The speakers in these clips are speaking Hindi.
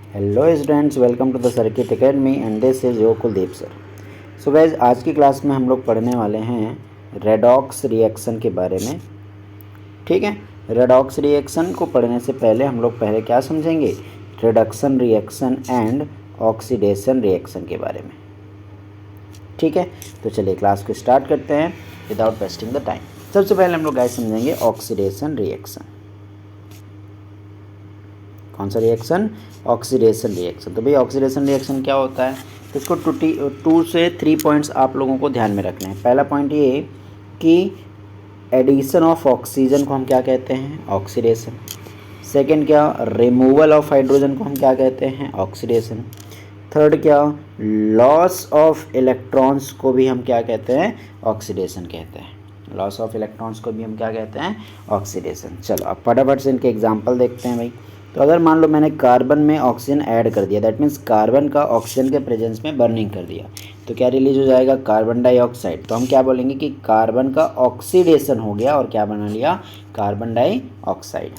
Hello students, welcome to the circuit academy and this is your Kuldeep sir. So guys, आज की क्लास में हम लोग पढ़ने वाले हैं रेडॉक्स रिएक्शन के बारे में। ठीक है, रेडॉक्स रिएक्शन को पढ़ने से पहले हम लोग पहले क्या समझेंगे, reduction reaction and oxidation reaction के बारे में। ठीक है, तो चलिए क्लास को स्टार्ट करते हैं विदाउट वेस्टिंग द टाइम। सबसे पहले हम लोग गाइज समझेंगे ऑक्सीडेशन रिएक्शन। कौन सा रिएक्शन? Oxidation reaction. तो भाई ऑक्सीडेशन रिएक्शन क्या होता है, तो इसको 2 से 3 पॉइंट्स आप लोगों को ध्यान में रखने हैं। पहला पॉइंट ये कि एडिशन ऑफ ऑक्सीजन को हम क्या कहते हैं, ऑक्सीडेशन। सेकंड क्या, रिमूवल ऑफ हाइड्रोजन को हम क्या कहते हैं, ऑक्सीडेशन। थर्ड क्या, लॉस ऑफ इलेक्ट्रॉन्स को भी हम क्या कहते हैं, ऑक्सीडेशन कहते हैं। लॉस ऑफ इलेक्ट्रॉन्स को भी हम क्या कहते हैं, ऑक्सीडेशन। चलो अब फटाफट से इनके एग्जाम्पल देखते हैं भाई। तो अगर मान लो मैंने कार्बन में ऑक्सीजन ऐड कर दिया, दैट मीन्स कार्बन का ऑक्सीजन के प्रेजेंस में बर्निंग कर दिया, तो क्या रिलीज हो जाएगा, कार्बन डाइऑक्साइड। तो हम क्या बोलेंगे कि कार्बन का ऑक्सीडेशन हो गया और क्या बना लिया, कार्बन डाइऑक्साइड।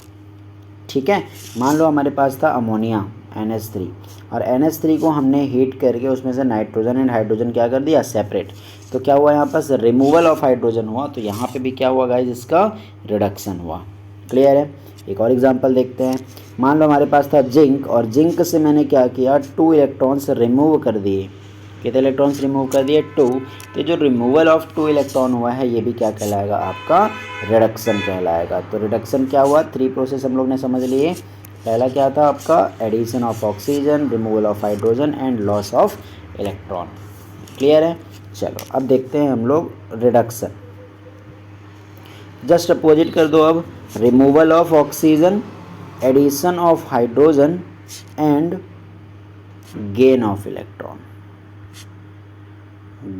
ठीक है, मान लो हमारे पास था अमोनिया NH3 और NH3 को हमने हीट करके उसमें से नाइट्रोजन एंड हाइड्रोजन क्या कर दिया, सेपरेट। तो क्या हुआ, यहाँ पास रिमूवल ऑफ हाइड्रोजन हुआ, तो यहाँ पे भी क्या हुआ गाइज, इसका रिडक्शन हुआ। क्लियर है। एक और एग्जांपल देखते हैं। मान लो हमारे पास था जिंक और जिंक से मैंने क्या किया, 2 इलेक्ट्रॉन्स रिमूव कर दिए। कितने इलेक्ट्रॉन्स रिमूव कर दिए, 2। तो जो रिमूवल ऑफ 2 इलेक्ट्रॉन हुआ है ये भी क्या कहलाएगा, आपका रिडक्शन कहलाएगा। तो रिडक्शन क्या हुआ, 3 प्रोसेस हम लोग ने समझ लिए। पहला क्या था आपका, addition of oxygen, removal of hydrogen and loss of electron. Clear है। चलो अब देखते हैं हम लोग रिडक्शन। जस्ट अपोजिट कर दो अब, removal of oxygen, addition of hydrogen and gain of electron.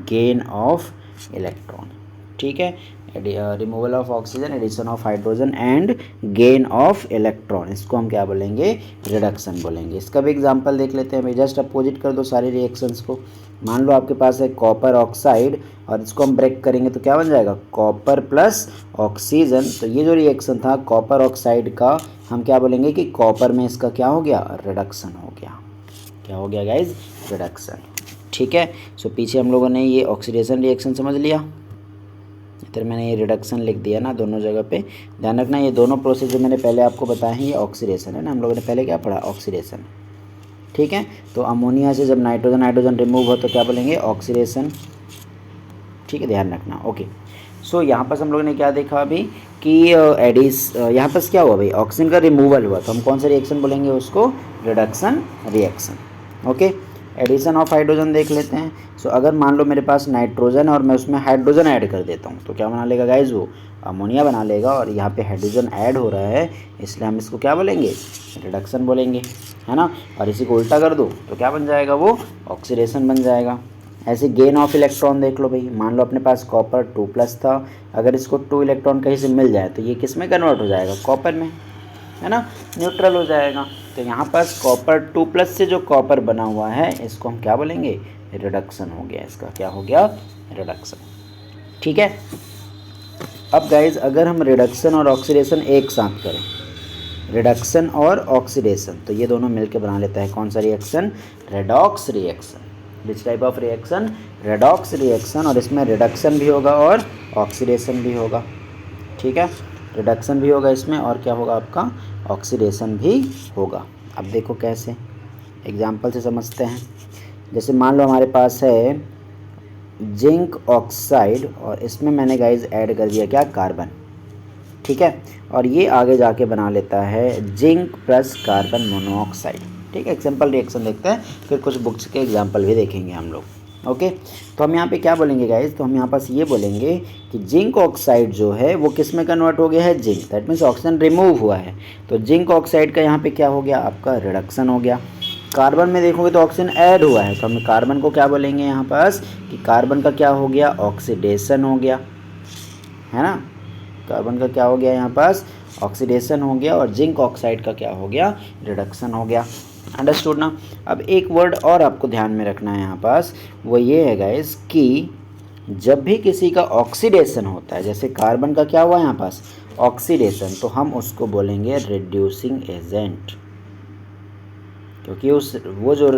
Gain of electron. ठीक है, removal of oxygen, addition of hydrogen and gain of electron, इसको हम क्या बोलेंगे, रिडक्शन बोलेंगे। इसका भी एग्जांपल देख लेते हैं भाई। जस्ट अपोजिट कर दो सारे रिएक्शंस को। मान लो आपके पास है कॉपर ऑक्साइड और इसको हम ब्रेक करेंगे तो क्या बन जाएगा, कॉपर प्लस ऑक्सीजन। तो ये जो रिएक्शन था कॉपर ऑक्साइड का, हम क्या बोलेंगे कि कॉपर में इसका क्या हो गया, रिडक्शन हो गया। क्या हो गया गाइज, रिडक्शन। ठीक है, सो पीछे हम लोगों ने ये ऑक्सीडेशन रिएक्शन समझ लिया, इधर मैंने ये रिडक्शन लिख दिया ना दोनों जगह पे। ध्यान रखना ये दोनों प्रोसेस जो मैंने पहले आपको बताए हैं ये ऑक्सीडेशन है ना, हम लोगों ने पहले क्या पढ़ा, ऑक्सीडेशन। ठीक है, तो अमोनिया से जब नाइट्रोजन हाइड्रोजन रिमूव हो तो क्या बोलेंगे, ऑक्सीडेशन। ठीक है, ध्यान रखना। ओके, सो यहाँ पर हम लोगों ने क्या देखा अभी कि यहाँ पर क्या हुआ भाई, ऑक्सीजन का रिमूवल हुआ, तो हम कौन सा रिएक्शन बोलेंगे उसको, reduction reaction. Okay, addition of hydrogen देख लेते हैं। सो अगर मान लो मेरे पास नाइट्रोजन और मैं उसमें हाइड्रोजन ऐड कर देता हूँ तो क्या बना लेगा गाइज, वो अमोनिया बना लेगा। और यहाँ पे हाइड्रोजन ऐड हो रहा है इसलिए हम इसको क्या बोलेंगे, रिडक्शन बोलेंगे, है ना। और इसी को उल्टा कर दो तो क्या बन जाएगा, वो ऑक्सीडेशन बन जाएगा। ऐसे गेन ऑफ इलेक्ट्रॉन देख लो भाई। मान लो अपने पास कॉपर 2+ था, अगर इसको 2 इलेक्ट्रॉन कहीं से मिल जाए तो ये किस में कन्वर्ट हो जाएगा, कॉपर में, है ना, न्यूट्रल हो जाएगा। तो यहाँ पास कॉपर 2+ से जो कॉपर बना हुआ है इसको हम क्या बोलेंगे, रिडक्शन हो गया। इसका क्या हो गया, रिडक्शन। ठीक है, अब गाइज अगर हम रिडक्शन और ऑक्सीडेशन एक साथ करें, रिडक्शन और ऑक्सीडेशन, तो ये दोनों मिलकर बना लेता है कौन सा reaction, redox reaction. Which type of reaction, redox reaction. और इसमें रिडक्शन भी होगा और ऑक्सीडेशन भी होगा। ठीक है, रिडक्शन भी होगा इसमें और क्या होगा आपका, ऑक्सीडेशन भी होगा। अब देखो कैसे, एग्जाम्पल से समझते हैं। जैसे मान लो हमारे पास है जिंक ऑक्साइड और इसमें मैंने गाइज ऐड कर दिया क्या, कार्बन। ठीक है, और ये आगे जाके बना लेता है जिंक प्लस कार्बन मोनोऑक्साइड। ठीक है, एग्जाम्पल रिएक्शन देखते हैं, फिर कुछ बुक्स के एग्जाम्पल भी देखेंगे हम लोग। ओके, तो हम यहाँ पे क्या बोलेंगे गाइज, तो हम यहाँ पास ये बोलेंगे कि जिंक ऑक्साइड जो है वो किस में कन्वर्ट हो गया है, zinc, that means oxygen remove हुआ है। तो जिंक ऑक्साइड का यहाँ पे क्या हो गया, आपका रिडक्शन हो गया। कार्बन में देखोगे तो ऑक्सीजन ऐड हुआ है, तो हम कार्बन को क्या बोलेंगे यहाँ पास कि कार्बन का क्या हो गया, ऑक्सीडेशन हो गया, है ना। कार्बन का क्या हो गया यहाँ पास, ऑक्सीडेशन हो गया। और जिंक ऑक्साइड का क्या हो गया, रिडक्शन हो गया। अंडरस्टूड ना। अब एक वर्ड और आपको ध्यान में रखना है यहाँ पास, वो ये है गाइस कि जब भी किसी का ऑक्सीडेशन होता है, जैसे कार्बन का क्या हुआ यहाँ पास, ऑक्सीडेशन, तो हम उसको बोलेंगे रिड्यूसिंग एजेंट। क्योंकि वो जो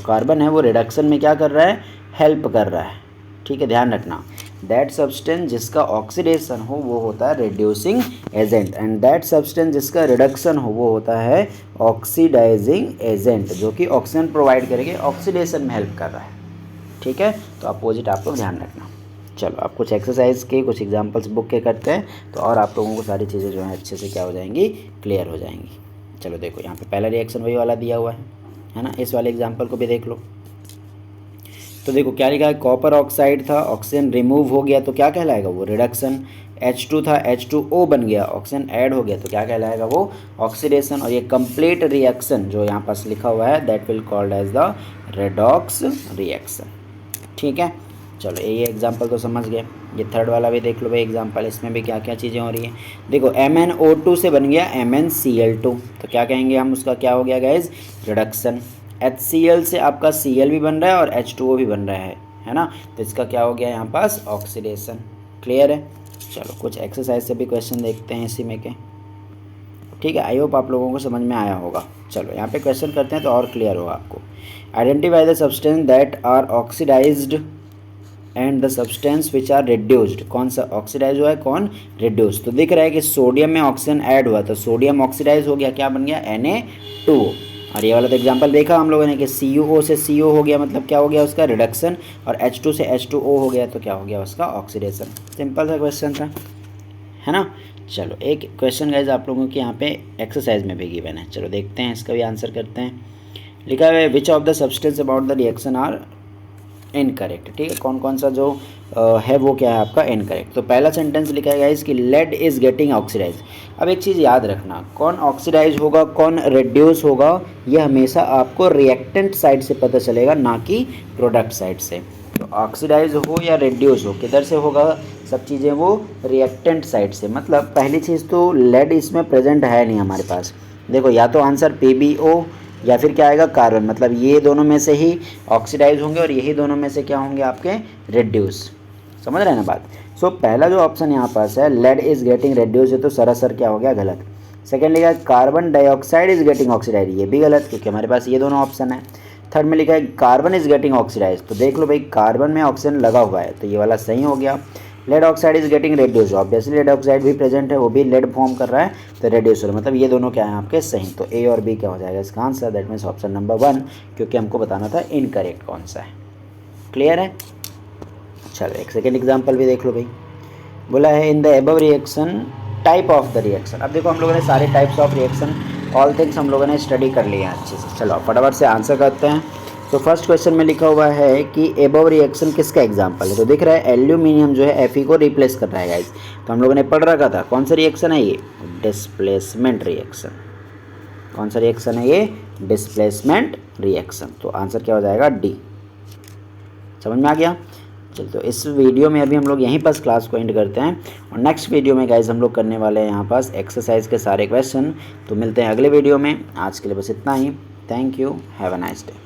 कार्बन है वो रिडक्शन में क्या कर रहा है, हेल्प कर रहा है। ठीक है, ध्यान रखना। दैट सब्सटेंस जिसका ऑक्सीडेशन हो वो होता है reducing agent, and that substance जिसका रिडक्शन हो वो होता है ऑक्सीडाइजिंग एजेंट, जो कि ऑक्सीजन प्रोवाइड करके ऑक्सीडेशन में हेल्प कर रहा है। ठीक है, तो अपोजिट आप लोग ध्यान रखना। चलो आप कुछ एक्सरसाइज के कुछ एग्जांपल्स बुक के करते हैं, तो और आप लोगों को सारी चीज़ें जो हैं अच्छे से क्या हो जाएंगी, क्लियर हो जाएंगी। चलो देखो यहाँ पे पहला रिएक्शन वही वाला दिया हुआ है ना, इस वाले एग्जांपल को भी देख लो। तो देखो क्या लिखा है, कॉपर ऑक्साइड था, ऑक्सीजन रिमूव हो गया तो क्या कहलाएगा वो, रिडक्शन। H2 था, H2O बन गया, ऑक्सीजन ऐड हो गया तो क्या कहलाएगा वो, ऑक्सीडेशन। और ये कंप्लीट रिएक्शन जो यहाँ पास लिखा हुआ है that will called as the redox reaction. ठीक है, चलो ये एग्जांपल तो समझ गए। ये थर्ड वाला भी देख लो भाई एग्जांपल, इसमें भी क्या क्या चीज़ें हो रही हैं। देखो MnO2 से बन गया MnCl2, तो क्या कहेंगे हम, उसका क्या हो गया गाइज, रिडक्शन। HCl से आपका Cl भी बन रहा है और H2O भी बन रहा है ना, तो इसका क्या हो गया यहाँ पास, ऑक्सीडेशन। क्लियर है। चलो कुछ एक्सरसाइज से भी क्वेश्चन देखते हैं इसी में के। ठीक है, आई होप आप लोगों को समझ में आया होगा। चलो यहाँ पे क्वेश्चन करते हैं तो और क्लियर होगा आपको। Identify the substance that are oxidized and the substance which are reduced. कौन सा ऑक्सीडाइज हुआ है, कौन रिड्यूस। तो दिख रहा है कि सोडियम में ऑक्सीजन ऐड हुआ तो सोडियम ऑक्सीडाइज हो गया, क्या बन गया, Na2। और ये वाला तो एग्जांपल देखा हम लोगों ने कि CuO से CO हो गया, मतलब क्या हो गया उसका, रिडक्शन। और H2 से H2O हो गया तो क्या हो गया उसका, ऑक्सीडेशन। सिंपल सा क्वेश्चन था, है ना। चलो एक क्वेश्चन गाइज आप लोगों के यहाँ पे एक्सरसाइज में भी गिवन है, चलो देखते हैं इसका भी आंसर करते हैं। लिखा है which of the substance about the reaction are incorrect. ठीक है, कौन कौन सा जो है वो क्या है आपका इनकरेक्ट। तो पहला सेंटेंस लिखा है गाइस कि लेड इज़ गेटिंग ऑक्सीडाइज। अब एक चीज़ याद रखना, कौन ऑक्सीडाइज होगा कौन रिड्यूस होगा ये हमेशा आपको रिएक्टेंट साइड से पता चलेगा, ना कि प्रोडक्ट साइड से। तो ऑक्सीडाइज हो या रिड्यूस हो किधर से होगा सब चीज़ें, वो रिएक्टेंट साइड से। मतलब पहली चीज़ तो लेड इसमें प्रेजेंट है नहीं हमारे पास। देखो या तो आंसर PbO या फिर क्या आएगा, कार्बन। मतलब ये दोनों में से ही ऑक्सीडाइज होंगे और यही दोनों में से क्या होंगे आपके, रिड्यूस। समझ रहे हैं ना बात। सो पहला जो ऑप्शन यहाँ पास है लेड इज गेटिंग रिड्यूस, है तो सरासर क्या हो गया, गलत। सेकेंड लिखा है carbon dioxide is getting oxidize, ये भी गलत क्योंकि हमारे पास ये दोनों ऑप्शन है। थर्ड में लिखा है कार्बन इज गेटिंग ऑक्सीडाइज, तो देख लो भाई कार्बन में ऑक्सीजन लगा हुआ है तो ये वाला सही हो गया। Lead oxide is getting reduce, obviously lead oxide भी प्रेजेंट है, वो भी लेड फॉर्म कर रहा है तो रेड्यूस हो रहा है। मतलब ये दोनों क्या है आपके सही। तो A और B क्या हो जाएगा इसका answer, that means option number 1, क्योंकि हमको बताना था इनकरेक्ट कौन सा है। क्लियर है। चलो एक सेकेंड एग्जाम्पल भी देख लो भाई। बोला है in the above reaction type of the reaction. अब देखो हम लोगों ने सारे types of reaction all things हम लोगों ने स्टडी कर लिए हैं अच्छे से। चलो फटाफट से आंसर करते हैं। तो फर्स्ट क्वेश्चन में लिखा हुआ है कि एबव रिएक्शन किसका एग्जांपल है, तो दिख रहा है एल्यूमिनियम जो है Fe को रिप्लेस कर रहा है गाइस। तो हम लोगों ने पढ़ रखा था कौन सा रिएक्शन है ये, डिस्प्लेसमेंट रिएक्शन। कौन सा रिएक्शन है ये, डिस्प्लेसमेंट रिएक्शन। तो आंसर क्या हो जाएगा, D। समझ में आ गया। चल तो इस वीडियो में अभी हम लोग यहीं पास क्लास को एंड करते हैं और नेक्स्ट वीडियो में गाइज हम लोग करने वाले हैं यहाँ पास एक्सरसाइज के सारे क्वेश्चन। तो मिलते हैं अगले वीडियो में, आज के लिए बस इतना ही। Thank you, have a nice day.